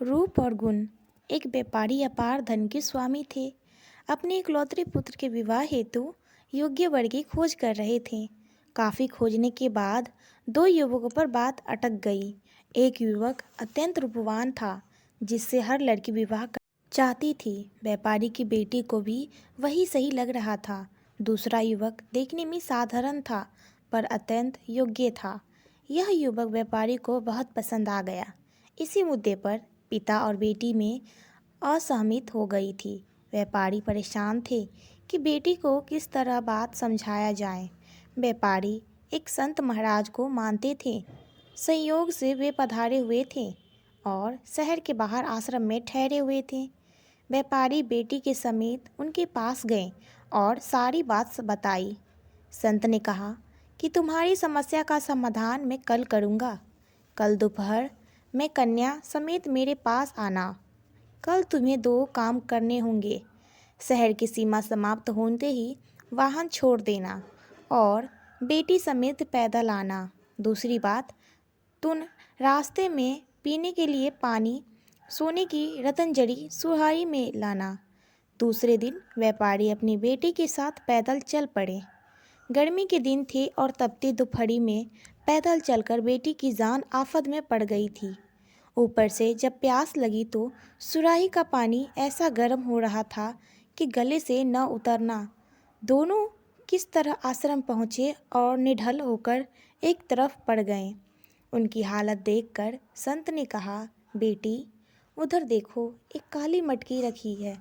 रूप और गुण। एक व्यापारी अपार धन के स्वामी थे। अपने इकलौते पुत्र के विवाह हेतु योग्य वर की खोज कर रहे थे। काफी खोजने के बाद दो युवकों पर बात अटक गई। एक युवक अत्यंत रूपवान था, जिससे हर लड़की विवाह कर चाहती थी। व्यापारी की बेटी को भी वही सही लग रहा था। दूसरा युवक देखने में साधारण था, पर अत्यंत योग्य था। यह युवक व्यापारी को बहुत पसंद आ गया। इसी मुद्दे पर पिता और बेटी में असहमति हो गई थी। व्यापारी परेशान थे कि बेटी को किस तरह बात समझाया जाए। व्यापारी एक संत महाराज को मानते थे। संयोग से वे पधारे हुए थे और शहर के बाहर आश्रम में ठहरे हुए थे। व्यापारी बेटी के समेत उनके पास गए और सारी बात बताई। संत ने कहा कि तुम्हारी समस्या का समाधान मैं कल करूँगा। कल दोपहर में कन्या समेत मेरे पास आना। कल तुम्हें दो काम करने होंगे। शहर की सीमा समाप्त होते ही वाहन छोड़ देना और बेटी समेत पैदल आना। दूसरी बात, तुम रास्ते में पीने के लिए पानी, सोने की रतनजड़ी सुहारी में लाना। दूसरे दिन व्यापारी अपनी बेटी के साथ पैदल चल पड़े। गर्मी के दिन थे और तपती दोपहरी में पैदल चलकर बेटी की जान आफत में पड़ गई थी। ऊपर से जब प्यास लगी तो सुराही का पानी ऐसा गर्म हो रहा था कि गले से न उतरना। दोनों किस तरह आश्रम पहुँचे और निढल होकर एक तरफ पड़ गए। उनकी हालत देखकर संत ने कहा, बेटी उधर देखो, एक काली मटकी रखी है,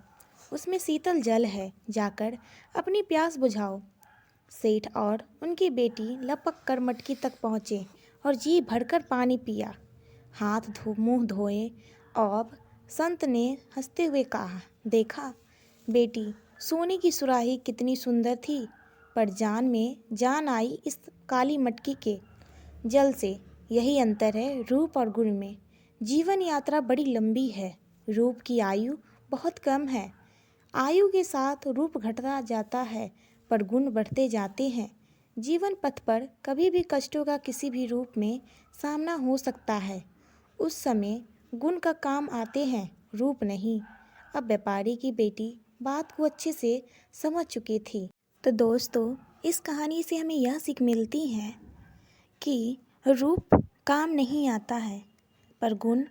उसमें शीतल जल है, जाकर अपनी प्यास बुझाओ। सेठ और उनकी बेटी लपक कर मटकी तक पहुँचे और जी भरकर पानी पिया। मुंह धोए। अब संत ने हंसते हुए कहा, देखा बेटी, सोने की सुराही कितनी सुंदर थी, पर जान में जान आई इस काली मटकी के जल से। यही अंतर है रूप और गुण में। जीवन यात्रा बड़ी लंबी है, रूप की आयु बहुत कम है। आयु के साथ रूप घटता जाता है, पर गुण बढ़ते जाते हैं। जीवन पथ पर कभी भी कष्टों का किसी भी रूप में सामना हो सकता है। उस समय गुण का काम आते हैं, रूप नहीं। अब व्यापारी की बेटी बात को अच्छे से समझ चुकी थी। तो दोस्तों, इस कहानी से हमें यह सीख मिलती है कि रूप काम नहीं आता है, पर गुण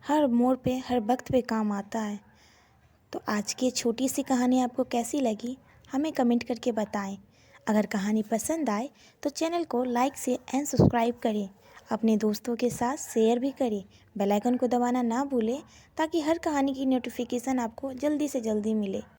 हर मोड़ पे, हर वक्त पे काम आता है। तो आज की छोटी सी कहानी आपको कैसी लगी, हमें कमेंट करके बताएं। अगर कहानी पसंद आए तो चैनल को लाइक से एंड सब्सक्राइब करें। अपने दोस्तों के साथ शेयर भी करें। बेल आइकन को दबाना ना भूलें, ताकि हर कहानी की नोटिफिकेशन आपको जल्दी से जल्दी मिले।